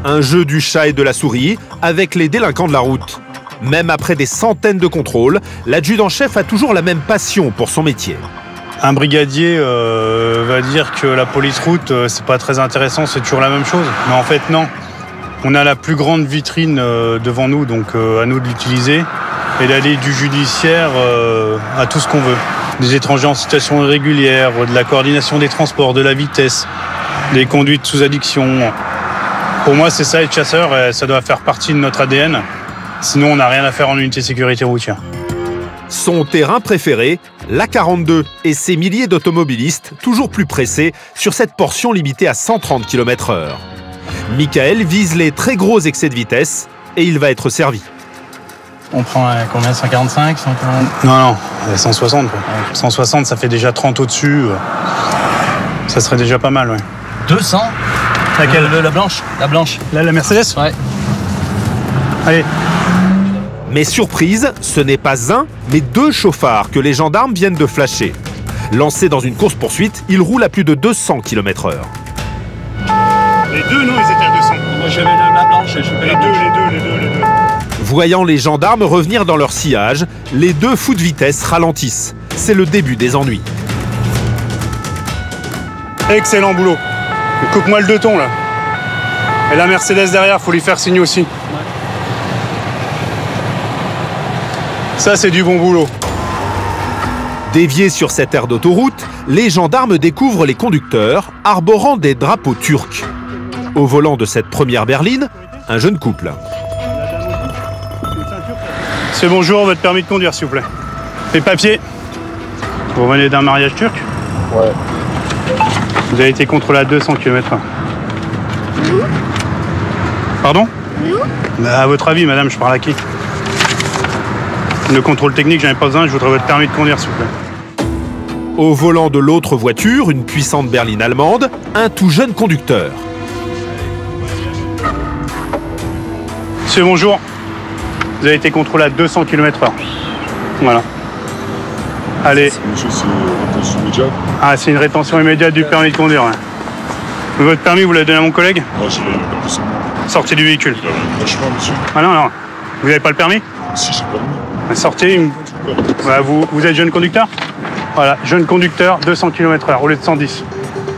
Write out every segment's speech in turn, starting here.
Un jeu du chat et de la souris avec les délinquants de la route. Même après des centaines de contrôles, l'adjudant-chef a toujours la même passion pour son métier. Un brigadier va dire que la police route, c'est pas très intéressant, c'est toujours la même chose. Mais en fait, non. On a la plus grande vitrine devant nous, donc à nous de l'utiliser et d'aller du judiciaire à tout ce qu'on veut. Des étrangers en situation irrégulière, de la coordination des transports, de la vitesse, des conduites sous addiction. Pour moi, c'est ça être chasseur et ça doit faire partie de notre ADN. Sinon, on n'a rien à faire en unité de sécurité routière. Son terrain préféré, l'A42 et ses milliers d'automobilistes toujours plus pressés sur cette portion limitée à 130 km/h. Michael vise les très gros excès de vitesse et il va être servi. On prend combien, 145, 140? Non, 160 quoi. 160, ça fait déjà 30 au-dessus. Ça serait déjà pas mal, ouais. 200? Laquelle? La blanche. La blanche. La Mercedes? Ouais. Allez. Mais surprise, ce n'est pas un, mais deux chauffards que les gendarmes viennent de flasher. Lancés dans une course-poursuite, ils roulent à plus de 200 km/h. Les deux, non, ils étaient à 200. Moi, j'avais la blanche. Les deux. Voyant les gendarmes revenir dans leur sillage, les deux fous de vitesse ralentissent. C'est le début des ennuis. Excellent boulot. Coupe-moi le 2 tons, là. Et la Mercedes derrière, faut lui faire signe aussi. Ça, c'est du bon boulot. Déviés sur cette aire d'autoroute, les gendarmes découvrent les conducteurs arborant des drapeaux turcs. Au volant de cette première berline, un jeune couple. C'est bonjour, votre permis de conduire, s'il vous plaît. Les papiers. Vous revenez d'un mariage turc? Ouais. Vous avez été contrôlé à 200 km/h. Pardon? À votre avis, madame, je parle à qui? Le contrôle technique, j'en ai pas besoin, je voudrais votre permis de conduire, s'il vous plaît. Au volant de l'autre voiture, une puissante berline allemande, un tout jeune conducteur. Monsieur, bonjour. Vous avez été contrôlé à 200 km/h. Voilà. Allez. Monsieur, c'est rétention immédiate? Ah, c'est une rétention immédiate du permis de conduire. Ouais. Votre permis, vous l'avez donné à mon collègue? Ah, je l'ai pas seulement. Sortez du véhicule. Franchement, monsieur. Ah non. Vous n'avez pas le permis? Si, j'ai pas le Sortez. Voilà, vous êtes jeune conducteur? Voilà, jeune conducteur, 200 km/h au lieu de 110.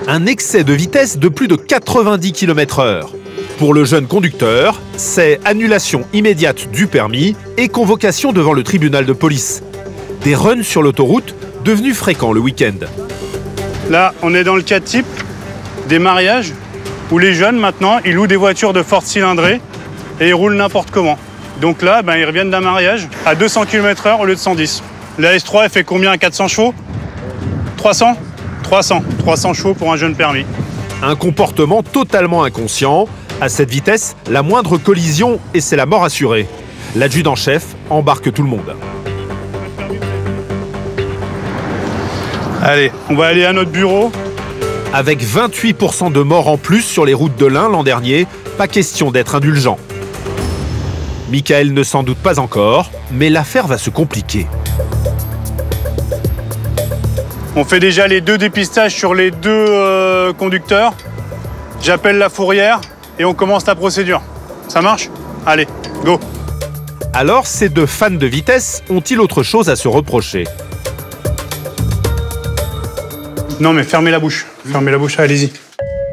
Un excès de vitesse de plus de 90 km/h. Pour le jeune conducteur, c'est annulation immédiate du permis et convocation devant le tribunal de police. Des runs sur l'autoroute devenus fréquents le week-end. Là, on est dans le cas type des mariages où les jeunes, maintenant, ils louent des voitures de forte cylindrée et ils roulent n'importe comment. Donc là, ils reviennent d'un mariage à 200 km/h au lieu de 110. La S3, elle fait combien à 400 chevaux? 300 300 chevaux pour un jeune permis. Un comportement totalement inconscient. À cette vitesse, la moindre collision et c'est la mort assurée. L'adjudant-chef embarque tout le monde. Allez, on va aller à notre bureau. Avec 28% de morts en plus sur les routes de l'Ain l'an dernier, pas question d'être indulgent. Michael ne s'en doute pas encore, mais l'affaire va se compliquer. On fait déjà les 2 dépistages sur les 2 conducteurs. J'appelle la fourrière et on commence la procédure. Ça marche? Allez, go! Alors, ces deux fans de vitesse ont-ils autre chose à se reprocher? Non, mais fermez la bouche. Fermez la bouche, allez-y.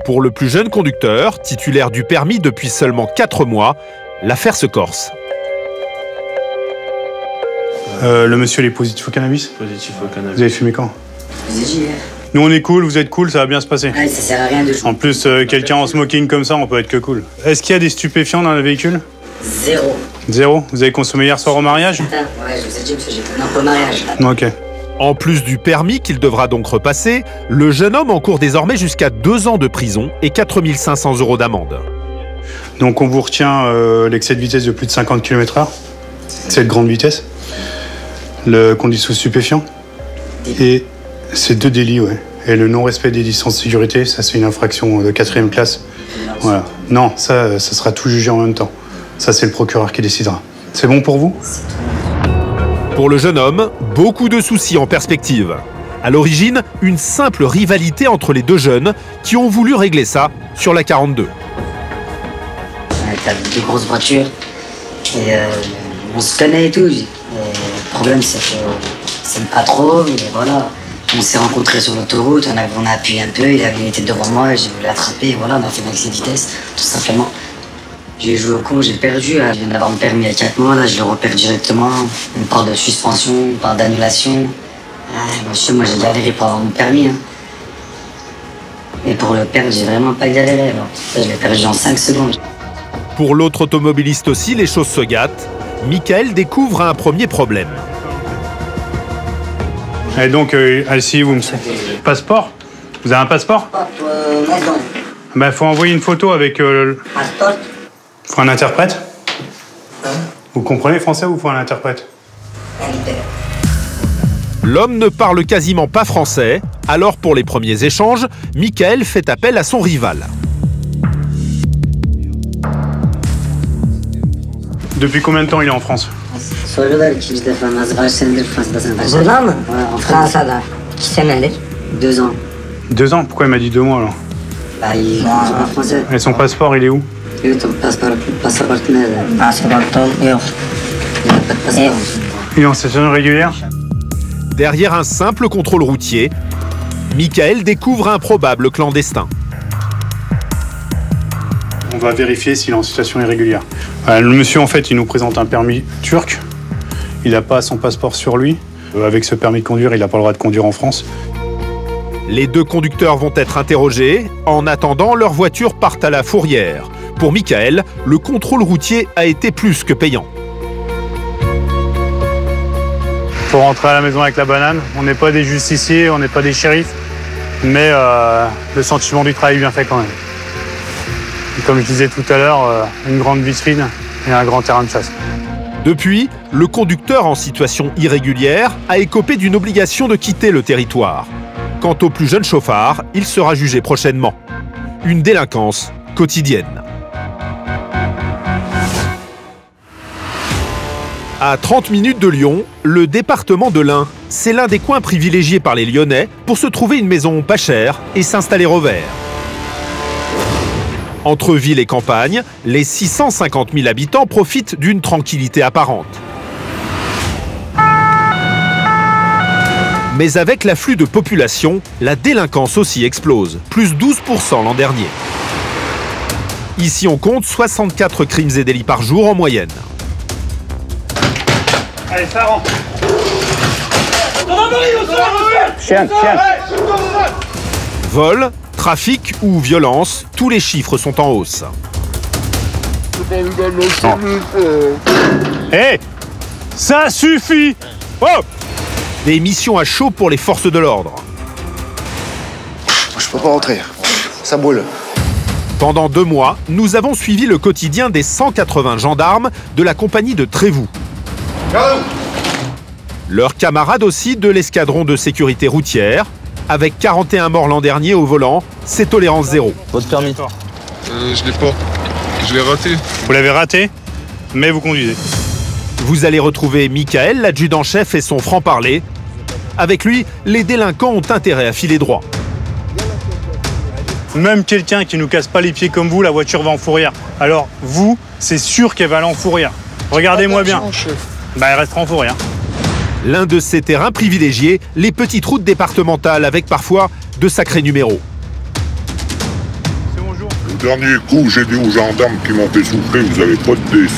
Pour le plus jeune conducteur, titulaire du permis depuis seulement 4 mois, l'affaire se corse. Le monsieur, il est positif au cannabis? Positif au cannabis. Vous avez fumé quand? Je vous ai dit hier. Nous, on est cool, vous êtes cool, ça va bien se passer. Ah, ça sert à rien de jouer. En plus, quelqu'un en smoking comme ça, on peut être que cool. Est-ce qu'il y a des stupéfiants dans le véhicule? Zéro. Zéro? Vous avez consommé hier soir au mariage? Ouais, je vous ai dit, monsieur, j'ai fait un mariage. Ok. En plus du permis qu'il devra donc repasser, le jeune homme encourt désormais jusqu'à 2 ans de prison et 4 500 € d'amende. Donc on vous retient l'excès de vitesse de plus de 50 km/h, c'est de grande vitesse, le conduite sous stupéfiant, et c'est 2 délits, ouais. Et le non-respect des distances de sécurité, ça c'est une infraction de 4e classe. Voilà. Non, ça sera tout jugé en même temps. Ça c'est le procureur qui décidera. C'est bon pour vous? Pour le jeune homme, beaucoup de soucis en perspective. À l'origine, une simple rivalité entre les deux jeunes qui ont voulu régler ça sur la 42. t'as deux grosses voitures. Et on se connaît et tout. Le problème, c'est que c'est pas trop. Et voilà. On s'est rencontrés sur l'autoroute, on a appuyé un peu, il était devant moi, j'ai voulu l'attraper, et voilà, on a fait l'excès de vitesse, tout simplement. J'ai joué au con, j'ai perdu, je viens d'avoir mon permis il y a 4 mois, là je le repère directement, une part de suspension, une part d'annulation. Monsieur, moi j'ai galéré pour avoir mon permis. Hein. Et pour le perdre, j'ai vraiment pas galéré, alors. Ça, je l'ai perdu en 5 secondes. Pour l'autre automobiliste aussi, les choses se gâtent. Michael découvre un premier problème. Et donc, Alcy, vous me... Passeport? Vous avez un passeport? Bah, faut envoyer une photo avec... Passeport? Faut un interprète? Vous comprenez français ou faut un interprète? L'homme ne parle quasiment pas français, alors pour les premiers échanges, Michael fait appel à son rival. Depuis combien de temps il est en France? En France, 2 ans. 2 ans? Pourquoi il m'a dit 2 mois alors? Bah, il parle français. Et son passeport, il est où? Il n'a pas de passeport. Il est en situation régulière? Derrière un simple contrôle routier, Michael découvre un probable clandestin. On va vérifier s'il est en situation irrégulière. Le monsieur, en fait, il nous présente un permis turc. Il n'a pas son passeport sur lui. Avec ce permis de conduire, il n'a pas le droit de conduire en France. Les deux conducteurs vont être interrogés. En attendant, leurs voitures partent à la fourrière. Pour Michael, le contrôle routier a été plus que payant. Faut rentrer à la maison avec la banane. On n'est pas des justiciers, on n'est pas des shérifs. Mais le sentiment du travail bien fait quand même. Et comme je disais tout à l'heure, une grande vitrine et un grand terrain de chasse. Depuis, le conducteur en situation irrégulière a écopé d'une obligation de quitter le territoire. Quant au plus jeune chauffard, il sera jugé prochainement. Une délinquance quotidienne. À 30 minutes de Lyon, le département de l'Ain, c'est l'un des coins privilégiés par les Lyonnais pour se trouver une maison pas chère et s'installer au vert. Entre ville et campagne, les 650 000 habitants profitent d'une tranquillité apparente. Mais avec l'afflux de population, la délinquance aussi explose, plus 12% l'an dernier. Ici, on compte 64 crimes et délits par jour en moyenne. Allez, ça rentre. Vol, trafic ou violence, tous les chiffres sont en hausse. Hé, ça suffit. Oh, Des missions à chaud pour les forces de l'ordre. Je peux pas rentrer, ça brûle. Pendant 2 mois, nous avons suivi le quotidien des 180 gendarmes de la compagnie de Trévoux. Leurs camarades aussi de l'escadron de sécurité routière. Avec 41 morts l'an dernier au volant, c'est tolérance zéro. Votre permis? Je l'ai pas. Je l'ai raté. vous l'avez raté, mais vous conduisez. Vous allez retrouver Michael, l'adjudant-chef et son franc-parler. Avec lui, les délinquants ont intérêt à filer droit. Même quelqu'un qui nous casse pas les pieds comme vous, la voiture va en fourrière. Alors vous, c'est sûr qu'elle va aller en fourrière. Regardez-moi bien. Bah, elle restera en fourrière. L'un de ces terrains privilégiés, les petites routes départementales avec parfois de sacrés numéros. C'est bonjour. Le dernier coup, j'ai dit aux gendarmes qui m'ont fait souffler, vous avez pas de déce.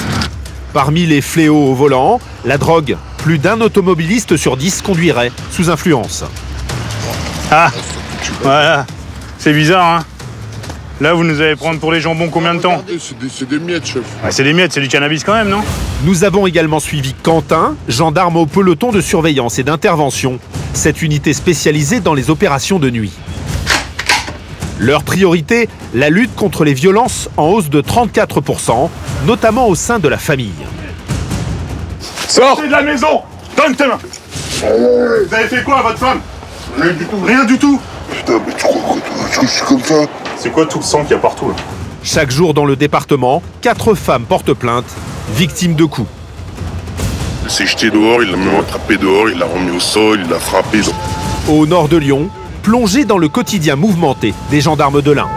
Parmi les fléaux au volant, la drogue. Plus d'un automobiliste sur 10 conduirait sous influence. Ah, voilà. C'est bizarre, hein. Là, vous nous allez prendre pour les jambons combien de temps? Regardez, c'est des miettes, chef. Ouais, c'est des miettes, c'est du cannabis quand même, non? Nous avons également suivi Quentin, gendarme au peloton de surveillance et d'intervention. Cette unité spécialisée dans les opérations de nuit. Leur priorité, la lutte contre les violences en hausse de 34%, notamment au sein de la famille. Sortez de la maison! Donne tes mains! Vous avez fait quoi à votre femme? Rien du tout. Rien du tout! Putain, mais tu crois que je suis comme ça? C'est quoi tout le sang qu'il y a partout là? Chaque jour dans le département, 4 femmes portent plainte, victimes de coups. Il s'est jeté dehors, il l'a même attrapé dehors, il l'a remis au sol, il l'a frappé. Au nord de Lyon, plongé dans le quotidien mouvementé des gendarmes de l'Ain.